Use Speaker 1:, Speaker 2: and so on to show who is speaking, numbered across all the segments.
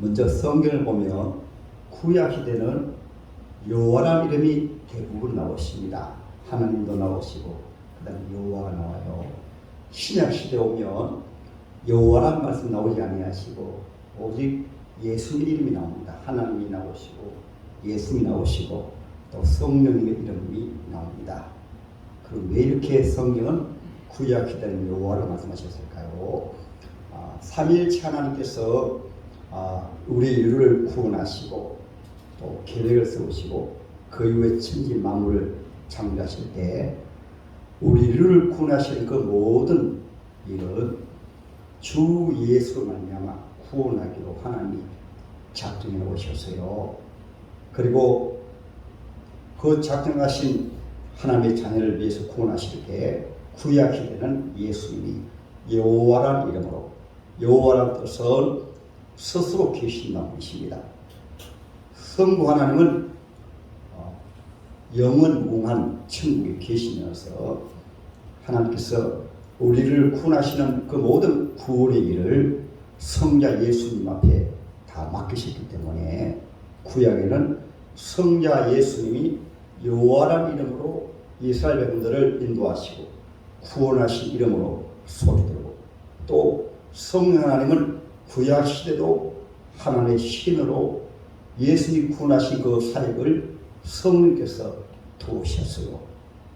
Speaker 1: 먼저 성경을 보면 구약 시대는 여호와라는 이름이 대부분 나오십니다. 하나님도 나오시고 그 다음에 여호와가 나와요. 신약 시대 오면 여호와라는 말씀 나오지 아니하시고 오직 예수님 이름이 나옵니다. 하나님이 나오시고 예수님이 나오시고 또 성령님의 이름이 나옵니다. 그럼 왜 이렇게 성경은 구약 시대는 여호와로 말씀하셨을까요? 삼위일체 하나님께서 우리 인류를 구원하시고 또 계획을 세우시고 그 이후에 천지 만물을 창조하실 때 우리 인류를 구원하시는 그 모든 일은 주 예수로 말미암아 구원하기로 하나님이 작정해 오셨어요. 그리고 그 작정하신 하나님의 자녀를 위해서 구원하실 때 구약 시대는 예수님이 여호와라는 이름으로, 여호와라는 뜻은 스스로 계신다는 뜻입니다. 성부 하나님은 영원무한 천국에 계시면서 하나님께서 우리를 구원하시는 그 모든 구원의 일을 성자 예수님 앞에 다 맡기셨기 때문에 구약에는 성자 예수님이 여호와라는 이름으로 이스라엘 백성들을 인도하시고 구원하신 이름으로 소개되고, 또 성령 하나님은 구약 시대도 하나님의 신으로 예수님이 구원하신 그 사역을 성령께서 도우셨어요.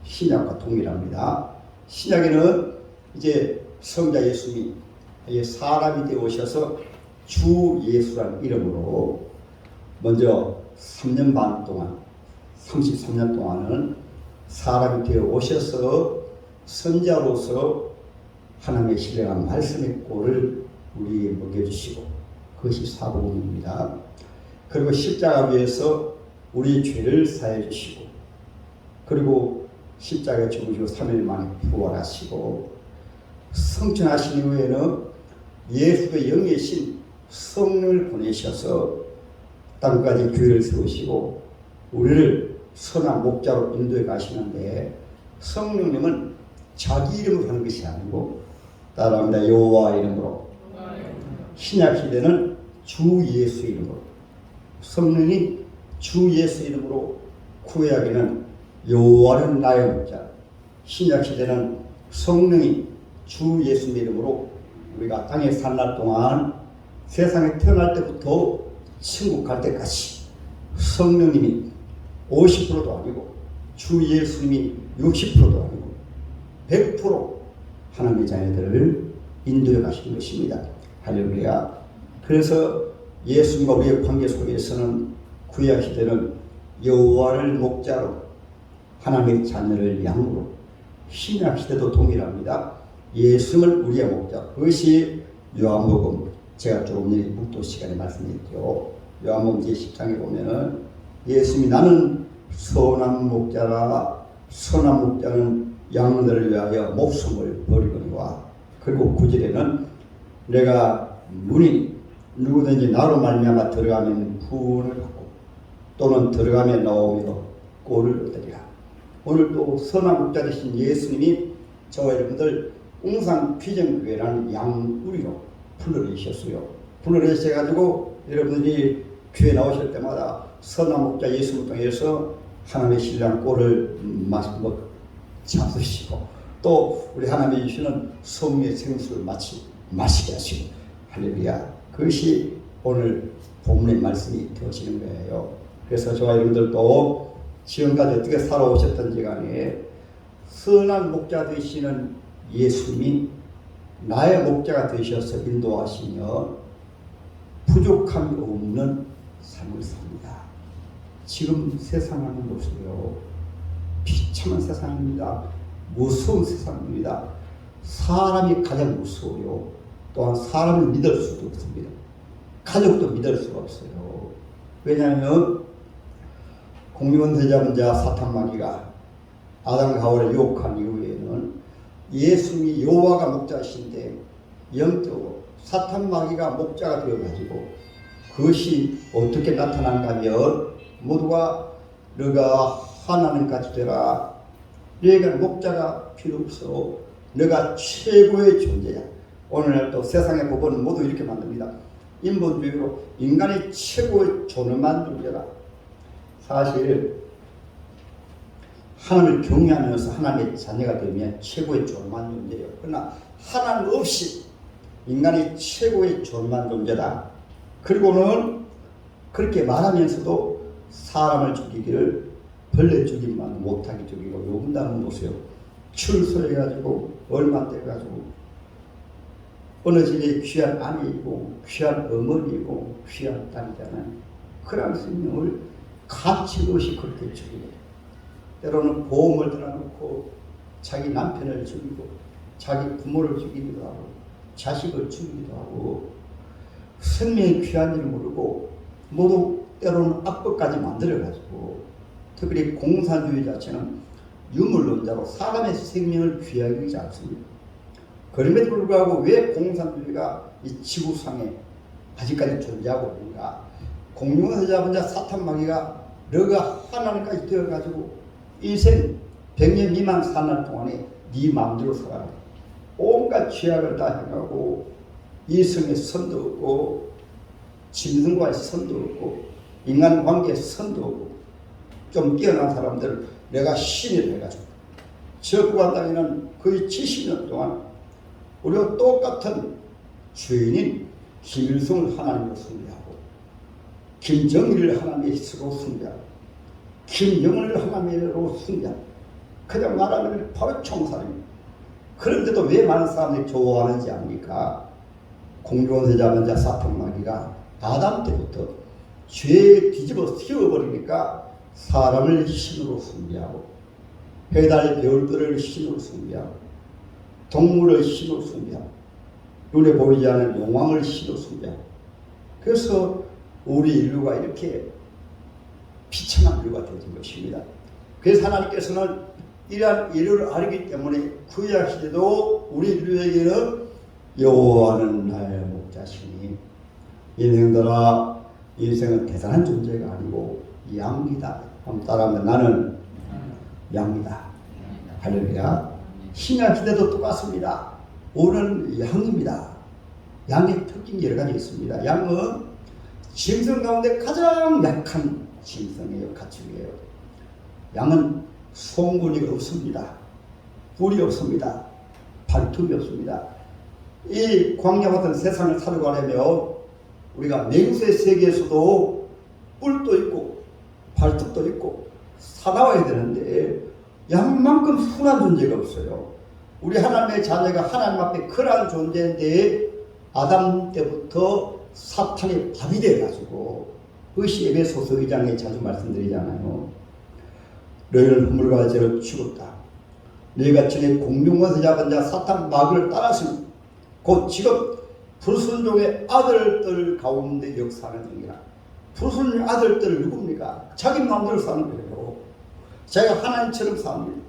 Speaker 1: 신약과 동일합니다. 신약에는 이제 성자 예수님이 사람이 되어 오셔서 주 예수라는 이름으로 먼저 3년 반 동안 33년 동안은 사람이 되어 오셔서 선자로서 하나님의 신령한 말씀의 꼴을 우리에게 먹여주시고, 그것이 사복음입니다. 그리고 십자가 위에서 우리 죄를 사해 주시고, 그리고 십자가에 죽으시고 3일 만에 부활하시고, 성천하신 이후에는 예수의 영의 신 성령을 보내셔서 땅까지 교회를 세우시고 우리를 선한 목자로 인도해 가시는데, 성령님은 자기 이름으로 하는 것이 아니고 따라합니다. 여호와 이름으로. 신약 시대는 주 예수 이름으로, 성령이 주 예수 이름으로, 구약에는 여호와는 나의 목자, 신약 시대는 성령이 주 예수 이름으로 우리가 땅에 산 날 동안 세상에 태어날 때부터 천국 갈 때까지 성령님이 50%도 아니고 주 예수님이 60%도 아니고 100% 하나님의 자녀들을 인도해 가시는 것입니다. 할렐루야. 그래서 예수님과 우리의 관계 속에서는 구약 시대는 여호와를 목자로, 하나님의 자녀를 양으로, 신약 시대도 동일합니다. 예수님을 우리의 목자. 그것이 요한복음, 제가 조금 전에 묵도 시간에 말씀드렸죠. 요한복음 제10장에 보면은 예수님이 나는 선한 목자라, 선한 목자는 양들을 위하여 목숨을 버리거니와, 그리고 9절에는 내가 문이 누구든지 나로 말미암아 들어가면 구원을 받고 또는 들어가며 나오며 꼴을 얻으리라. 오늘 또 선한 목자 되신 예수님이 저와 여러분들 웅산 귀정교회라는 양우리로 불러내셨어요. 불러내셔가지고 여러분들이 교회 나오실 때마다 선한 목자 예수님을 통해서 하나님의 신령한 꼴을 잡수시고, 또 우리 하나님이 주시는 성령의 생수를 마시게 하시고, 할렐루야. 그것이 오늘 본문의 말씀이 되어지는 거예요. 그래서 저와 여러분들도 지금까지 어떻게 살아오셨던지 간에 선한 목자 되시는 예수님이 나의 목자가 되셔서 인도하시며 부족함이 없는 삶을 삽니다. 지금 세상은 보세요. 비참한 세상입니다. 무서운 세상입니다. 사람이 가장 무서워요. 또한 사람을 믿을 수도 없습니다. 가족도 믿을 수가 없어요. 왜냐하면 공유원 대자문자 사탄마귀가 아담과 하와를 유혹한 이후에는 예수님이 여호와가 목자이신데 영적으로 사탄마귀가 목자가 되어가지고, 그것이 어떻게 나타난가 하면 모두가 너가 하나님같이 되라, 너희가 목자가 필요 없어, 너가 최고의 존재야. 오늘날 또 세상의 법은 모두 이렇게 만듭니다. 인본주의로 인간이 최고의 존엄한 존재다. 사실 하나님을 경외하면서 하나님의 자녀가 되면 최고의 존엄한 존재예요. 그러나 하나님 없이 인간이 최고의 존엄한 존재다. 그리고는 그렇게 말하면서도 사람을 죽이기를 벌레 죽임만 못하게 죽이고 요군다는 보세요. 출소해가지고 얼마 돼가지고 어느 집에 귀한 아내이고 귀한 어머니이고 귀한 딸이잖아요. 그런 생명을 가치 없이 그렇게 죽이고 때로는 보험을 들어놓고 자기 남편을 죽이고 자기 부모를 죽이기도 하고 자식을 죽이기도 하고 생명이 귀한 줄 모르고 모두 때로는 악법까지 만들어가지고 특히 공산주의 자체는 유물론자로 사람의 생명을 귀하게 여기지 않습니다. 그럼에도 불구하고 왜 공산주의가 이 지구상에 아직까지 존재하고 있는가? 공룡에서 잡은 자 사탄 마귀가 너가 하나님까지 되어가지고 인생 100년 미만 사는 동안에 네 마음대로 살아라. 온갖 죄악을 다 해가고 이성에 선도 없고 짐승과의 선도 없고 인간관계에 선도 없고 좀 뛰어난 사람들 내가 신이 해가지고 저 구간 땅에는 거의 70년 동안 우리가 똑같은 주인인 김일성을 하나님으로 숭배하고 김정일을 하나님의 스스로 숭배하고 김영은을 하나님으로 숭배하고 그냥 말하면 바로 총살입니다. 그런데도 왜 많은 사람들이 좋아하는지 압니까? 공중원세 잡은 자 사탄 마귀가 아담 때부터 죄에 뒤집어 씌워버리니까 사람을 신으로 숭배하고 해달 별들을 신으로 숭배하고 동물을 신으로 숭배하고 눈에 보이지 않는 용왕을 신으로 숭배하고 그래서 우리 인류가 이렇게 비참한 인류가 되는 것입니다. 그래서 하나님께서는 이러한 일을 알기 때문에 구약 시대도 우리 인류에게는 여호와는 나의 목자시니 인생들아 인생은 대단한 존재가 아니고 양이다. 한번 따라하면 나는 양이다. 할렐루야. 신약 시대도 똑같습니다. 우리는 양입니다. 양의 특징이 여러 가지 있습니다. 양은 짐승 가운데 가장 약한 짐승이에요. 가축이에요. 양은 송곳니가 없습니다. 뿔이 없습니다. 발톱이 없습니다. 이 광야 같은 세상을 살아가려면 우리가 맹수의 세계에서도 뿔도 있고 발톱도 있고 사나워야 되는데 양만큼 순한 존재가 없어요. 우리 하나님의 자녀가 하나님 앞에 그러한 존재인데 아담 때부터 사탄의 밥이 돼가지고 그것이 에베소서 2장에 자주 말씀드리잖아요. 너희는 허물과 죄로 죽었다. 너희가 전에 공중원에서 잡은 자 사탄 마귀를 따랐으니 곧 지금 불순종의 아들들 가운데 역사하는 중이라. 불순종의 아들들은 누굽니까? 자기 마음대로 사는 거예요. 자기가 하나님처럼 삽니다.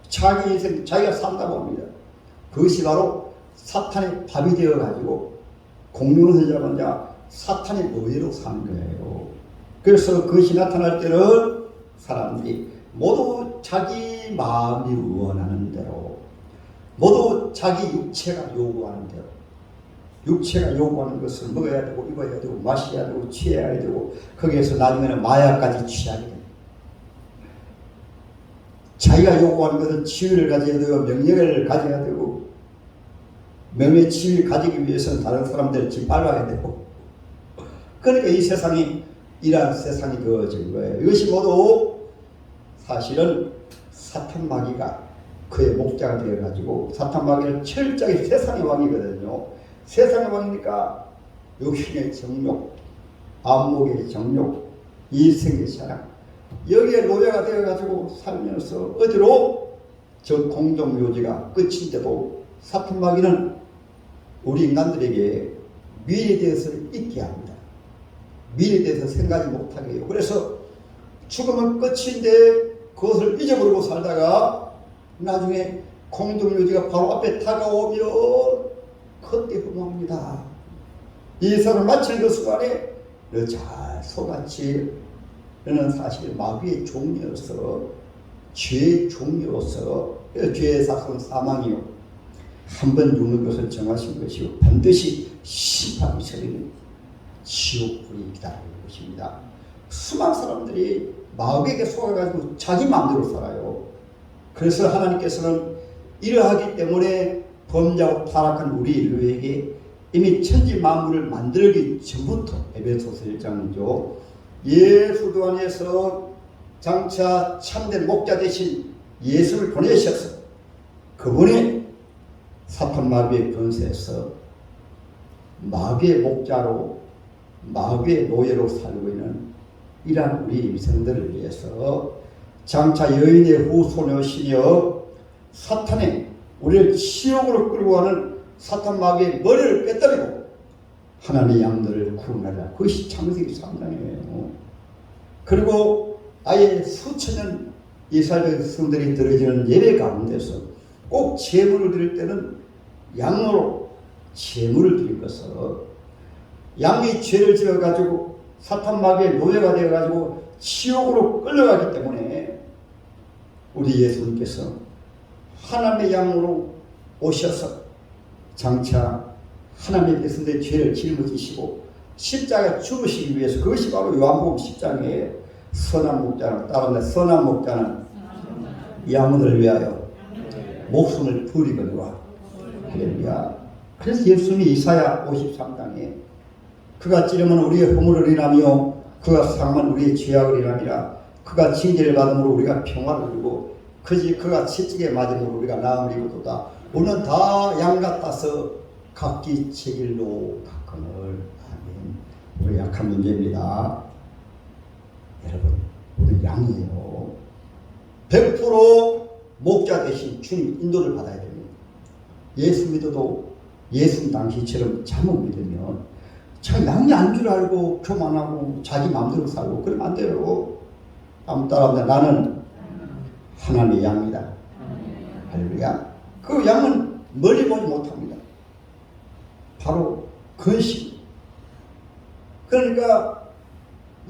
Speaker 1: 자기 인생 자기가 산다고 합니다. 그것이 바로 사탄의 밥이 되어가지고 공중원에서 잡은 자 사탄의 노예로 사는 거예요. 그래서 그것이 나타날 때는 사람들이 모두 자기 마음이 원하는 대로 모두 자기 육체가 요구하는 대로 육체가 요구하는 것을 먹어야 되고 입어야 되고 마셔야 되고 취해야 되고 거기에서 나중에는 마약까지 취하게 됩니다. 자기가 요구하는 것은 지위를 가져야 되고 명예를 가져야 되고 명예 지위를 가지기 위해서는 다른 사람들을 짓밟아야 되고 그러니까 이 세상이 이러한 세상이 되어진 거예요. 이것이 모두 사실은 사탄 마귀가 그의 목자가 되어가지고 사탄 마귀는 철저히 세상의 왕이거든요. 세상의 왕이니까 육신의 정욕, 안목의 정욕, 이생의 사랑 여기에 노예가 되어가지고 살면서 어디로 저 공동묘지가 끝인데도 사탄 마귀는 우리 인간들에게 미래에 대해서 잊게 합니다. 미래에 대해서 생각하지 못하게 해요. 그래서 죽음은 끝인데 그것을 잊어버리고 살다가 나중에 공동묘지가 바로 앞에 다가오면 그때 후회합니다. 이 사람을 마치는 그 순간에 너 잘 속았지. 너는 사실 마귀의 종이어서 죄의 종이어서 죄의 사건 사망이요. 한 번 죽는 것을 정하신 것이요 반드시 심판이 있어요. 지옥불이 기다리고 있습니다. 수많은 사람들이 마귀에게 속아가지고 자기 마음대로 살아요. 그래서 하나님께서는 이러하기 때문에 범죄하고 타락한 우리 인류에게 이미 천지 만물을 만들기 전부터 에베소서 1장이죠. 예수 안에서 장차 참된 목자 되신 예수를 보내셔서 그분이 사탄 마귀의 권세에서 마귀의 목자로 마귀의 노예로 살고 있는 이러한 우리 임생들을 위해서 장차 여인의 후손이시여 사탄의 우리를 지옥으로 끌고 가는 사탄 마귀의 머리를 빼뜨리고 하나님의 양들을 구원하라. 그것이 창세기 3장이에요. 그리고 아예 수천 년 이스라엘 성들이 드려지는 예배 가운데서 꼭 제물을 드릴 때는 양으로 제물을 드린 것을 양이 죄를 지어가지고 사탄 마귀의 노예가 되어가지고 지옥으로 끌려가기 때문에 우리 예수님께서 하나님의 양으로 오셔서 장차 하나님의 백성들의 죄를 짊어지시고 십자가에 죽으시기 위해서 그것이 바로 요한복음 10장에 선한 목자는 따른다. 선한 목자는 양을 위하여 목숨을 부리거니와. 할렐루야. 그래서 예수님이 이사야 53장에 그가 찌르면 우리의 허물을 인하며 그가 상하면 우리의 죄악을 인함이라. 그가 징계를 받음으로 우리가 평화를 누리고 그가 채찍에 맞음으로 우리가 나음을 입었도다. 우리는 다 양 같아서 각기 제 길로 갔거늘. 아멘. 우리 약한 문제입니다. 여러분, 우리 양이에요. 100% 목자 대신 주님 인도를 받아야 됩니다. 예수 믿어도 예수 당시처럼 잘못 믿으면 자기 양이 안 줄 알고 교만하고 자기 마음대로 살고 그러면 안 돼요. 한번 따라합니다. 나는 하나님의 양이다. 할렐루야. 그 양은 멀리 보지 못합니다. 바로 근심. 그러니까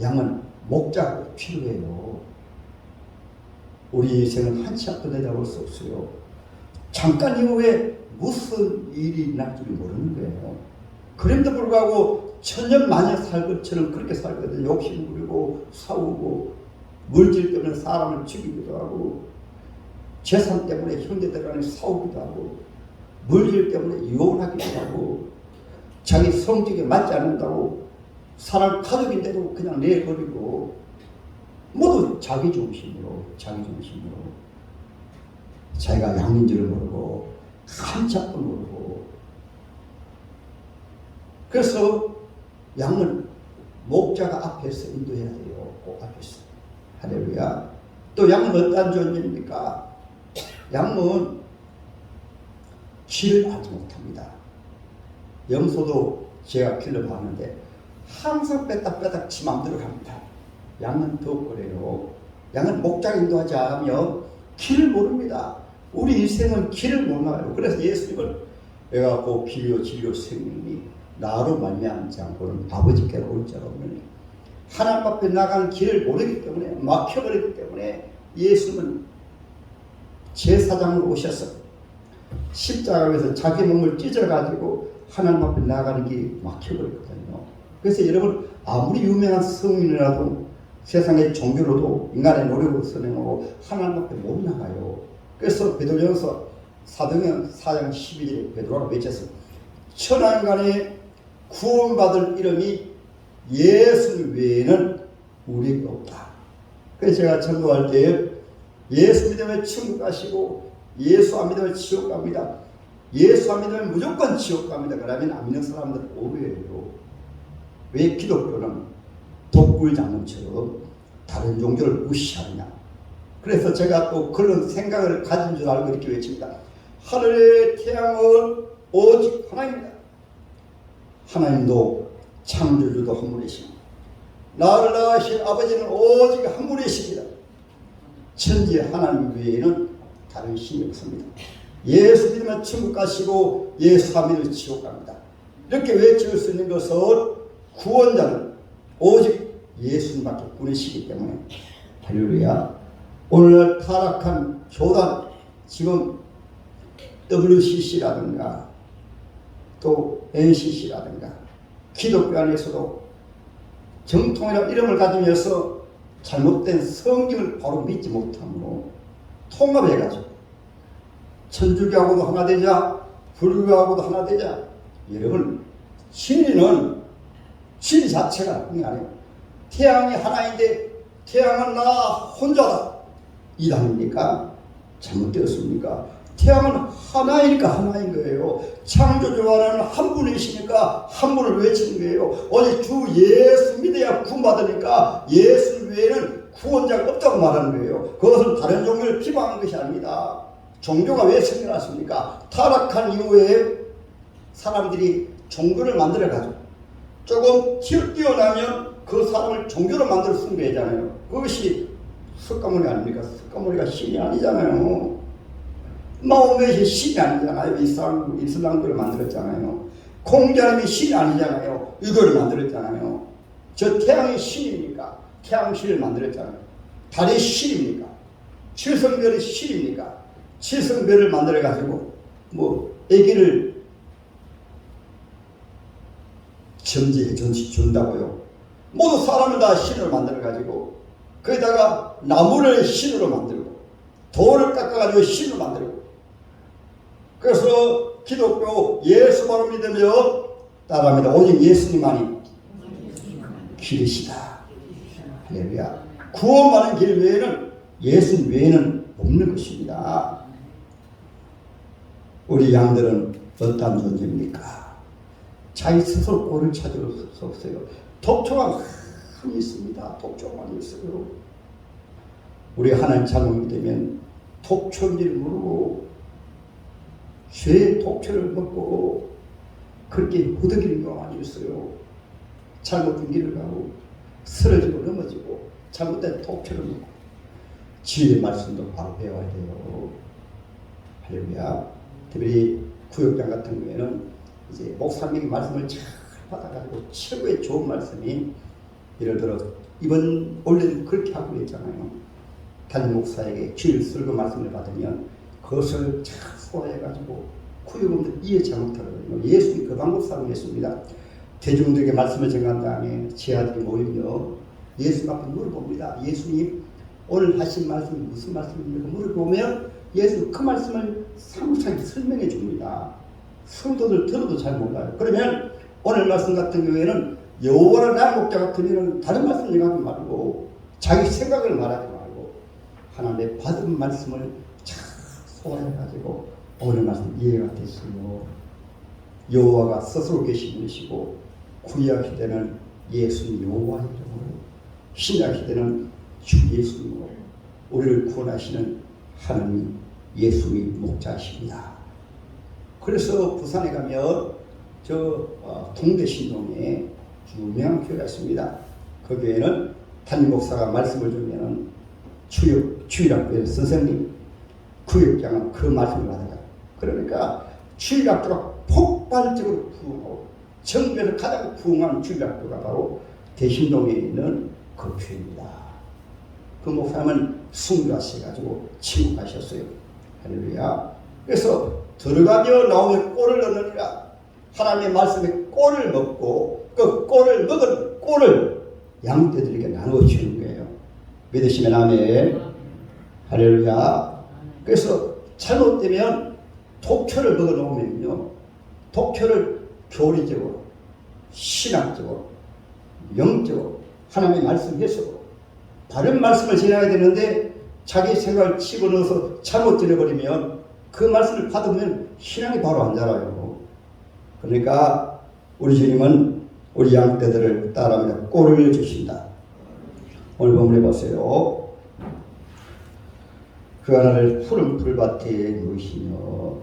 Speaker 1: 양은 목자가 필요해요. 우리 인생은 한치 앞도 내다볼 수 없어요. 잠깐 이후에 무슨 일이 날지를 모르는 거예요. 그럼에도 불구하고 천년 만년 살 것처럼 그렇게 살거든요. 욕심 부리고 싸우고 물질 때문에 사람을 죽이기도 하고 재산 때문에 형제들 간에 싸우기도 하고 물질 때문에 이혼하기도 하고 자기 성격에 맞지 않는다고 사람 가족인데도 그냥 내버리고 모두 자기 중심으로 자기가 양인 줄을 모르고 한참도 모르고. 그래서 양은 목자가 앞에서 인도해야 돼요. 꼭 앞에서. 할렐루야. 또 양은 어떤 존재입니까? 양은 길을 알지 못합니다. 염소도 제가 길러봤는데 항상 빼딱빼딱 지 맘대로 갑니다. 양은 더 그래요. 양은 목자가 인도하지 않으면 길을 모릅니다. 우리 인생은 길을 못 나가요. 그래서 예수님은 왜갖고 비료 진료 생명이 나로 말미암지 않고는 아버지께로 올 자가 없느니 하나님 앞에 나가는 길을 모르기 때문에 막혀버리기 때문에 예수님은 제사장으로 오셔서 십자가에서 자기 몸을 찢어가지고 하나님 앞에 나가는 길이 막혀버렸거든요. 그래서 여러분 아무리 유명한 성인이라도 세상의 종교로도 인간의 노력으로 선행하고 하나님 앞에 못 나가요. 그래서 베드로전서 사도행전 4장 12절에 베드로가 외쳤어. 천하인간의 구원받을 이름이 예수 외에는 우리에게 없다. 그래서 제가 전도할 때 예수 믿으면 천국 가시고 예수 안 믿으면 지옥 갑니다. 예수 안 믿으면 무조건 지옥 갑니다. 그러면 안 믿는 사람들 오해예요. 왜 기독교는 독불 장군처럼 다른 종교를 무시하느냐. 그래서 제가 또 그런 생각을 가진 줄 알고 이렇게 외칩니다. 하늘의 태양은 오직 하나입니다. 하나님도 창조주도 한 분이시고 나를 낳으신 아버지는 오직 한 분이십니다. 천지의 하나님 외에는 다른 신이 없습니다. 예수 믿으면 천국 가시고 예수 안 믿으면 지옥 갑니다. 이렇게 외칠 수 있는 것은 구원자는 오직 예수님밖에 뿐이시기 때문에. 할렐루야. 오늘 타락한 교단, 지금 WCC라든가 또 NCC라든가 기독교 안에서도 정통이라 이름을 가지면서 잘못된 성경을 바로 믿지 못함으로 통합해가지고 천주교하고도 하나 되자, 불교하고도 하나 되자. 여러분, 진리는 진리 자체가 하나님이 아니에요. 태양이 하나인데 태양은 나 혼자다. 이단입니까? 잘못되었습니까? 태양은 하나이니까 하나인 거예요. 창조주와는 한 분이시니까 한 분을 외치는 거예요. 오직 주 예수 믿어야 구원받으니까 예수 외에는 구원자가 없다고 말하는 거예요. 그것은 다른 종교를 비방하는 것이 아닙니다. 종교가 왜 생겨났습니까? 타락한 이후에 사람들이 종교를 만들어가지고 조금 뛰어나면 그 사람을 종교로 만들어 쓴 거잖아요. 그것이 석가모니 아닙니까? 석가모니가 신이 아니잖아요. 마호메이 신이 아니잖아요. 이슬람교를 만들었잖아요. 공자님이 신이 아니잖아요. 유교를 만들었잖아요. 저 태양이 신입니까? 태양신을 만들었잖아요. 달이 신입니까? 칠성별이 신입니까? 칠성별을 만들어가지고 애기를 점지해 준다고요. 모두 사람을 다 신으로 만들어가지고 거기다가 나무를 신으로 만들고 돌을 깎아가지고 신으로 만들고, 그래서 기독교 예수만을 믿으며 따라합니다. 오직 예수님만이 길이시다. 할렐루야. 구원받는 길 외에는 예수 외에는 없는 것입니다. 우리 양들은 어떠한 존재입니까? 자기 스스로 꼴을 찾을 수 없어요. 독초가 많이 있습니다. 독초가 많이 있어요. 우리 하나님 잘못 믿으면 독초인지를 모르고 죄의 독초를 먹고 그렇게 후덕이는 경우가 많이 있어요. 잘못된 길을 가고 쓰러지고 넘어지고 잘못된 독초를 먹고 지혜의 말씀도 바로 배워야 돼요. 할렐루야. 특별히 구역장 같은 경우에는 이제 목사님의 말씀을 잘 받아가지고 최고의 좋은 말씀이, 예를 들어 이번 원래는 그렇게 하고 있잖아요. 담임 목사에게 귀를 쓸고 말씀을 받으면 그것을 잘 소화해가지고 구역원들 이해 잘못하거든요. 예수님이 그 방법 사용했습니다. 대중들에게 말씀을 전한 다음에 제아들이 모이며 예수님 앞에 물어봅니다. 예수님, 오늘 하신 말씀이 무슨 말씀입니까? 물어보면 예수님 그 말씀을 상세하게 설명해 줍니다. 성도들 들어도 잘 몰라요. 그러면 오늘 말씀 같은 경우에는 여호와를 나의 목자 같으면 다른 말씀 얘기하지 말고 자기 생각을 말하지 말고 하나님의 받은 말씀을 잘 소화해가지고 오늘 말씀 이해가 됐어요. 여호와가 스스로 계신 분이시고 구약 시대는 예수님 여호와의 이름으로, 신약 시대는 주 예수님으로 우리를 구원하시는 하나님 예수님 목자이십니다. 그래서 부산에 가면 동대신동에 유명한 교회가 있습니다. 그 교회는 담임 목사가 말씀을 주면 주일학교의 선생님, 구역장은 그 말씀을 받아요. 그러니까 주일학교가 폭발적으로 부흥하고 정부에서 가장 부흥한 주일학교가 바로 대신동에 있는 그 교회입니다. 그 목사님은 순교하셔가지고 침묵하셨어요. 할렐루야. 그래서 들어가며 나오며 꼴을 얻느니라. 하나님의 말씀에 꼴을 먹고 그 꼴을 먹은 꼴을 양떼들에게 나누어 주는 거예요. 믿으시면 아멘. 할렐루야. 그래서 잘못되면 독초를 먹어 놓으면요, 독초를 교리적으로, 신학적으로, 영적으로, 하나님의 말씀 해석으로 바른 말씀을 전해야 되는데 자기 생각을 집어넣어서 잘못 전해버리면 그 말씀을 받으면 신앙이 바로 안 자라요. 그러니까 우리 주님은 우리 양떼들을 따라하며 꼴을 주신다. 오늘 본문에 보세요. 그 하나를 푸른 풀밭에 누이시며,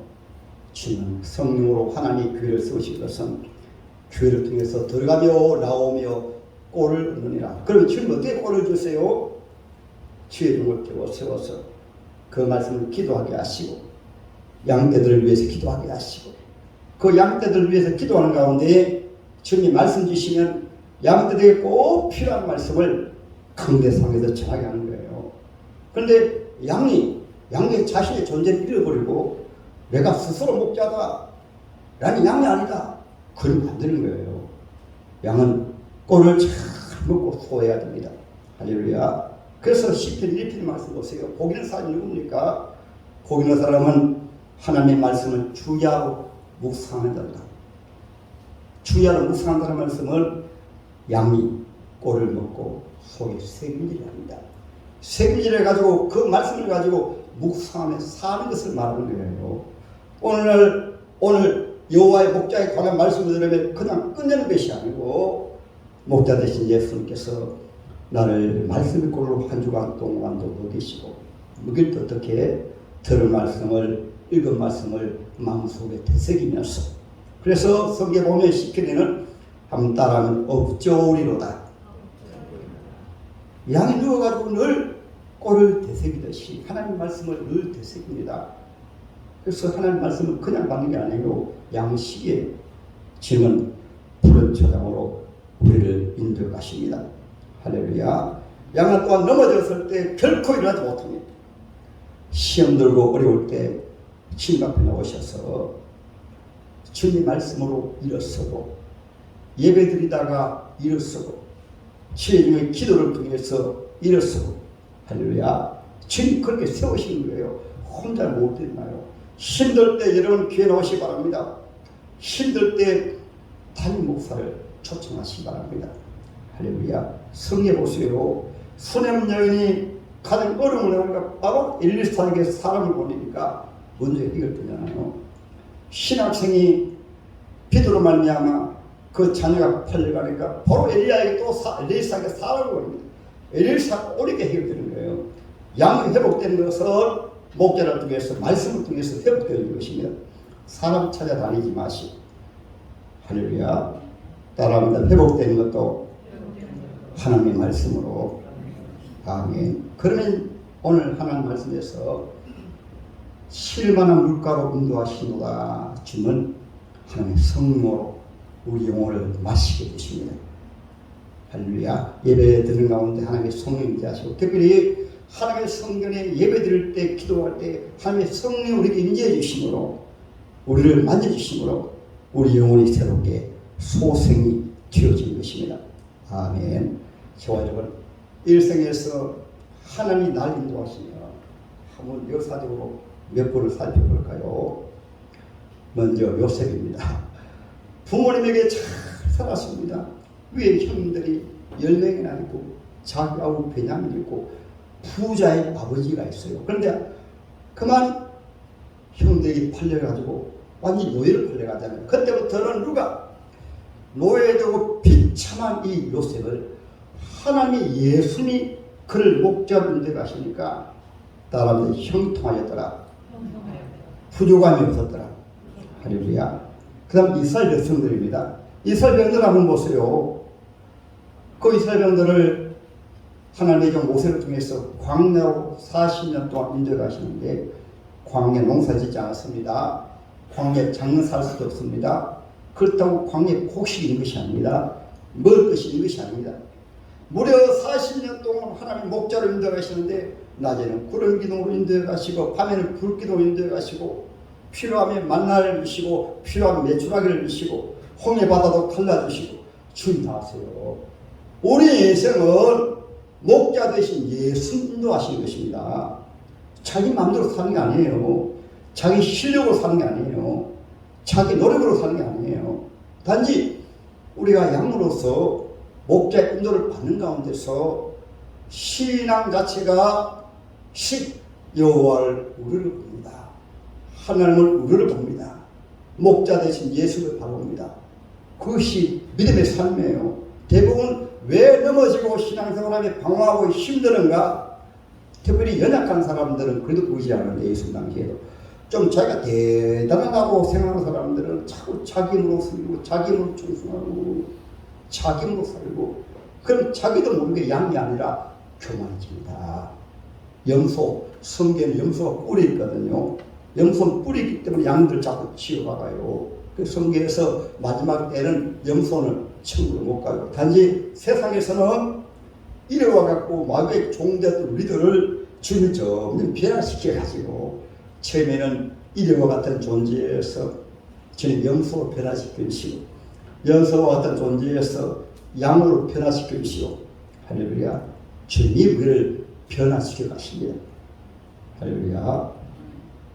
Speaker 1: 주는 성령으로 하나님 교회를 세우신 것은 교회를 통해서 들어가며 나오며 꼴을 얻느니라. 그러면 주님 어떻게 꼴을 주세요? 주의 종을 세워서 그 말씀을 기도하게 하시고 양떼들을 위해서 기도하게 하시고, 그 양떼들을 위해서 기도하는 가운데 주님이 말씀 주시면 양떼들에게 꼭 필요한 말씀을 강대상에서 전하게 하는 거예요. 그런데 양이 자신의 존재를 잃어버리고 내가 스스로 목자다 라는 양이 아니다, 그러면 안 되는 거예요. 양은 꼴을 잘 먹고 소해야 됩니다. 할렐루야. 그래서 시편 1편 말씀 보세요. 복 있는 사람이 누굽니까? 복 있는 사람은 하나님의 말씀을 주야로 묵상한다. 주야로 묵상한다는 말씀을 양이 꼴을 먹고 속에 새김질을 합니다. 새김질을 가지고 그 말씀을 가지고 묵상하며 사는 것을 말하는 거예요. 오늘 여호와의 목자에 관한 말씀을 들으면 그냥 끝내는 것이 아니고 목자 되신 예수님께서 나를 말씀의 꼴로 한 주간 동안도 먹이시고 먹일 때 어떻게 들은 말씀을 읽은 말씀을 마음속에 되새기면서 그래서 성경에 보면 시편에는 한번 따라하면 업저우리로다. 양이 누워가지고 늘 꼴을 되새기듯이 하나님 말씀을 늘 되새깁니다. 그래서 하나님 말씀을 그냥 받는 게 아니고 양식의 짐은 푸른 초장으로 우리를 인도해 가십니다. 할렐루야. 양은 또한 넘어졌을 때 결코 일어나지 못합니다. 시험 들고 어려울 때 주님 앞에 나오셔서 주님 말씀으로 일어서고 예배 드리다가 일어서고 주님의 기도를 통해서 일어서고 할렐루야. 주님 그렇게 세우시는 거예요. 혼자 못 일어나요. 힘들 때 여러분 귀에 나오시기 바랍니다. 힘들 때 담임 목사를 초청하시기 바랍니다. 할렐루야. 성경에 보세요. 수냄 여인이 가장 어려움을 하니까 바로 엘리사에게 사람을 보내니까 먼저 이걸 뜨잖아요. 신학생이 비도로 말미암아 그 자녀가 팔려가니까 바로 엘리야에게 또 엘리사에게 사람을 보냅니다. 엘리사가 옳게 해결되는 거예요. 양이 회복되는 것은 목자를 통해서 말씀을 통해서 회복되는 것입니다. 사람 찾아다니지 마시고 할렐루야. 따라합니다. 회복되는 것도 하나님의 말씀으로. 아멘. 그러면 오늘 하나님 말씀에서 쉴만한 물가로 인도하시노다 주는 하나님의 성령으로 우리 영혼을 마시게 되십니다. 할렐루야. 예배 드리는 가운데 하나님의 성령이 임재하시고 특별히 하나님의 성전에 예배 드릴 때 기도할 때 하나님의 성령이 우리에게 임재해 주심으로 우리를 만져주심으로 우리 영혼이 새롭게 소생이 되어진 것입니다. 아멘. 저와 여러분 일생에서 하나님이 날 인도하시며 한번 역사적으로 몇 번을 살펴볼까요? 먼저 요셉입니다. 부모님에게 잘 살았습니다. 위에 형들이 10명이나 있고 자기하고 베냐민이 있고 부자의 아버지가 있어요. 그런데 그만 형들이 팔려가지고 완전히 노예를 팔려가잖아요. 그때부터는 누가 노예되고 비참한 이 요셉을 하나님이 예수님이 그를 목자로 인도하시니까 따라하면 형통하였더라. 부족함이 없었더라. 할렐루야. 그 다음 이스라엘 백성들입니다. 이스라엘 백성들 한번 보세요. 그 이스라엘 백성들을 하나님의 종 모세를 통해서 광야로 40년 동안 인도해 가시는데 광야 농사 짓지 않았습니다. 광야에 장는 살 수도 없습니다. 그렇다고 광야에 곡식이 있는 것이 아닙니다. 먹을 것이 있는 것이 아닙니다. 무려 40년 동안 하나님 목자로 인도해 가시는데 낮에는 구름 기둥으로 인도해 가시고 밤에는 불 기둥으로 인도해 가시고 필요하면 만나를 주시고 필요하면 메추라기를 주시고 홍해 바다도 갈라주시고 주님 다 하세요. 우리 인생은 목자 대신 예수 인도하시는 것입니다. 자기 마음대로 사는 게 아니에요. 자기 실력으로 사는 게 아니에요. 자기 노력으로 사는 게 아니에요. 단지 우리가 양으로서 목자 인도를 받는 가운데서 신앙 자체가 여호와를 우리를 봅니다. 하나님을 우리를 봅니다. 목자 대신 예수를 바라봅니다. 그것이 믿음의 삶이에요. 대부분 왜 넘어지고 신앙생활하며 방황하고 힘드는가? 특별히 연약한 사람들은 그래도 보이지 않는데 예수 당시에도 좀 자기가 대단하다고 생각하는 사람들은 자꾸 자기 힘으로 살고 자기 힘으로 충성하고 자기 힘으로 살고 그럼 자기도 모르게 양이 아니라 교만해집니다. 염소, 성경에 염소가 뿔이 있거든요. 염소는 뿔이 있기 때문에 양들 자꾸 치워박아요. 그 성경에서 마지막 때는 염소는 천국을 못 가요. 단지 세상에서는 이래와 갖고 마귀의 종되었던 우리들을 주님이 점점 변화시켜가지고 처음에는 이래와 같은 존재에서 주님 염소로 변화시키시고 염소와 같은 존재에서 양으로 변화시켜 주시오. 할렐루야. 주님이 우리를 변화시켜 가십니다. 할렐루야.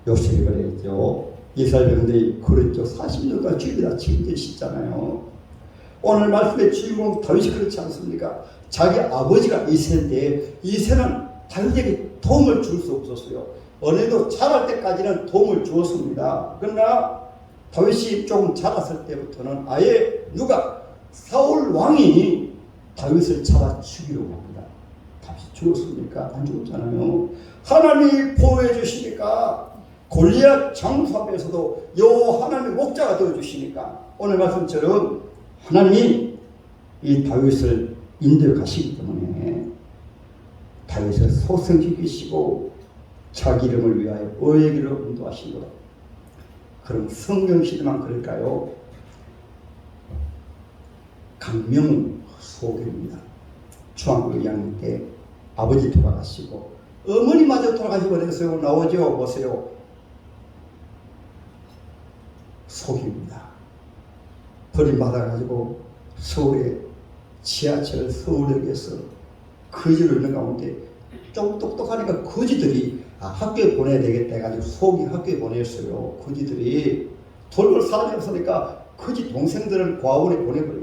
Speaker 1: 요셉이 그랬죠. 이스라엘 백성들이 그랬죠. 40년간 주님이 책임지시잖아요. 오늘 말씀의 주인공 다윗이 그렇지 않습니까? 자기 아버지가 이새인데 이새는 다윗에게 도움을 줄 수 없었어요. 어느덧 자랄 때까지는 도움을 주었습니다. 그러나 다윗이 조금 자랐을 때부터는 아예 누가 사울 왕이 다윗을 잡아 죽이려고 합니다. 다윗이 죽었습니까? 안 죽었잖아요. 하나님이 보호해 주시니까 골리앗 장수 앞에서도 여호와 하나님의 목자가 되어 주시니까 오늘 말씀처럼 하나님이 이 다윗을 인도해 가시기 때문에 다윗을 소생시키시고 자기 이름을 위하여 의의 길로 인도하신 것. 그럼 성경 시대만 그럴까요? 강명소교입니다. 중학교 2학년 때 아버지 돌아가시고 어머니마저 돌아가시고 그래서요. 나오죠. 보세요. 소교입니다. 버림받아가지고 서울에 지하철 서울역에서 거지를 있는 가운데 좀 똑똑하니까 거지들이 학교에 보내야 되겠다 해가지고 속이 학교에 보냈어요. 거지들이 돌볼 사람이 없으니까 거지 동생들을 고아원에 보내버려요.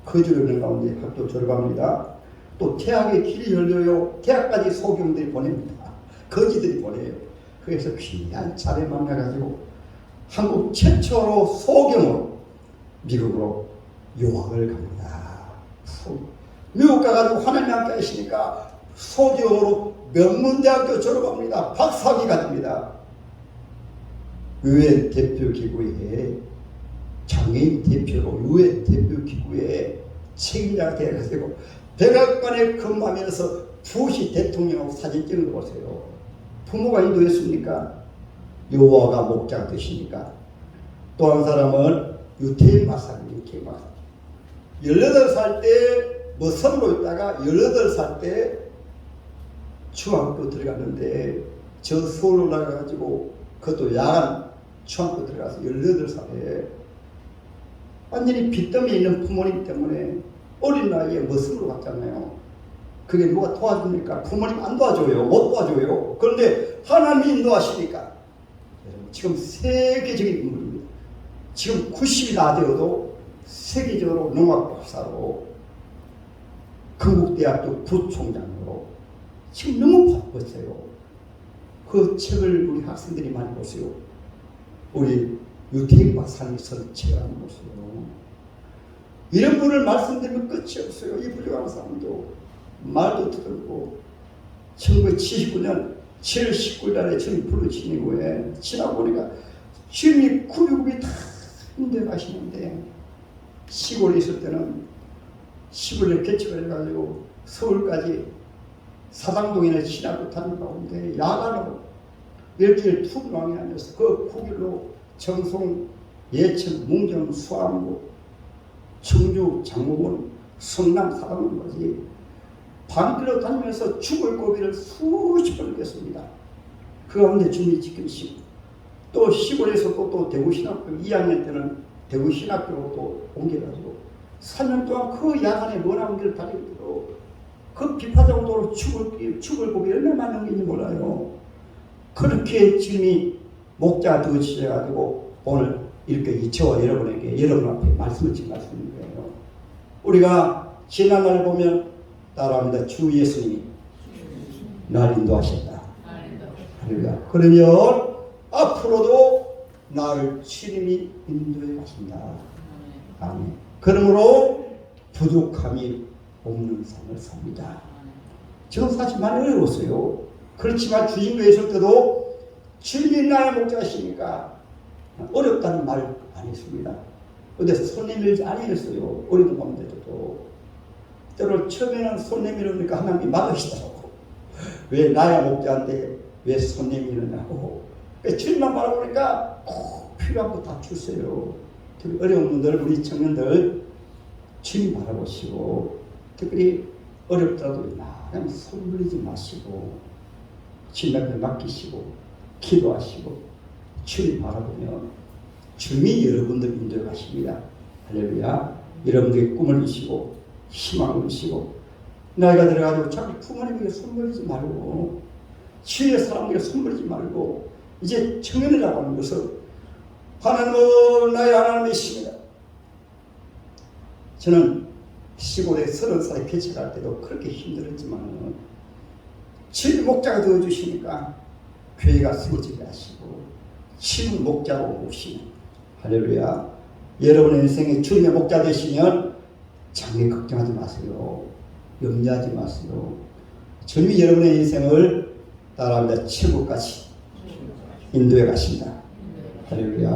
Speaker 1: 거지를 있는 가운데 학교 졸업합니다. 또 대학에 길이 열려요. 대학까지 소경들이 보냅니다. 거지들이 보내요. 그래서 귀한 자리 만나가지고 한국 최초로 소경으로 미국으로 유학을 갑니다. 미국 가가지고 하나님 함께 하시니까 소경으로 명문대학교 졸업합니다. 박사학위가 됩니다. 유엔 대표기구에 장애인 대표로 유엔 대표기구에 책임자가 되어가지고 백악관에 근무하면서 부시 대통령하고 사진 찍는 거 보세요. 부모가 인도했습니까? 여호와가 목자가 되시니까. 또 한 사람은 유태인 박사입니다. 유태인 박사. 18살 때 머선으로 있다가 18살 때 중학교 들어갔는데 저 서울 올라가가지고 그것도 야간 중학교 들어가서 18살에 완전히 빚더미에 있는 부모님 때문에 어린 나이에 머선으로 갔잖아요. 그게 누가 도와줍니까? 부모님 안 도와줘요. 못 도와줘요. 그런데 하나님이 인도하시니까 지금 세계적인 인물입니다. 지금 90이 다 되어도 세계적으로 농학박사로 건국대학교 부총장으로 지금 너무 바빴어요. 그 책을 우리 학생들이 많이 보세요. 우리 유태인 박사님이 쓴 책을 한번 보세요. 이런 분을 말씀드리면 끝이 없어요. 이 부족한 사람도 말도 들고 1979년 7월 19일날에 주님 부르신 이후에 지나고 보니까 주님이 굽이굽이 다 힘들어 가시는데 시골에 있을 때는 시골에 개척을 해가지고 서울까지 사당동에는 신학교 다니는 가운데 야간으로 일주일 투병이 하면서 그 구길로 정송, 예천, 문경, 수암구, 청주, 장호원, 성남, 사당까지 밤길로 다니면서 죽을 고비를 수십 번 했습니다. 그 가운데 주님이 지키시고 또 시골에서 또 대구신학교 2학년 때는 대구신학교로 또 옮겨가지고 3년 동안 그 야간에 먼 길을 다니고 그 비파정도로 죽을 고비 얼마나 많은지 몰라요. 그렇게 주님이 목자 되어주셔가지고 오늘 이렇게 저와 여러분에게 여러분 앞에 말씀을 드린 말씀인 거예요. 우리가 지난날 보면 따라합니다. 주 예수님이 날 인도하셨다. 할렐루야. 그러면 앞으로도 나를 주님이 인도해 가신다. 아멘. 그러므로 부족함이 없는 삶을 삽니다. 저는 사실 많이 어려웠어요. 그렇지만 주님께 있을 때도 주님이 나의 목자시니까 어렵다는 말 안 했습니다. 근데 손 내밀지 아니었어요. 어려운 가운데도. 때로 처음에는 손 내밀으니까 하나님이 막으시더라고. 왜 나야 목자인데 왜 손 내밀느냐고. 주님만 바라보니까 꼭 필요한 거 다 주세요. 특히 어려운 분들, 우리 청년들 주님 바라보시고 특별히 어렵더라도 그냥 손 물리지 마시고 주님 앞에 맡기시고 기도하시고 주님 바라보면 주님이 여러분들 인도해 가십니다. 할렐루야. 여러분들이 꿈을 주시고 희망을 주시고 나이가 들어가지고 자꾸 부모님에게 손버리지 말고 주위의 사람에게 손버리지 말고 이제 청년이라고 하는 것은 하나님은 나의 하나님이십니다. 저는 시골에 30살에 개척할 때도 그렇게 힘들었지만 주일 목자가 되어주시니까 교회가 세워지게 하시고 주일 목자로 오시는 할렐루야. 여러분의 인생에 주님의 목자 되시면 장래 걱정하지 마세요. 염려하지 마세요. 주님이 여러분의 인생을 따라합니다. 천국까지 인도해 가신다. 할렐루야.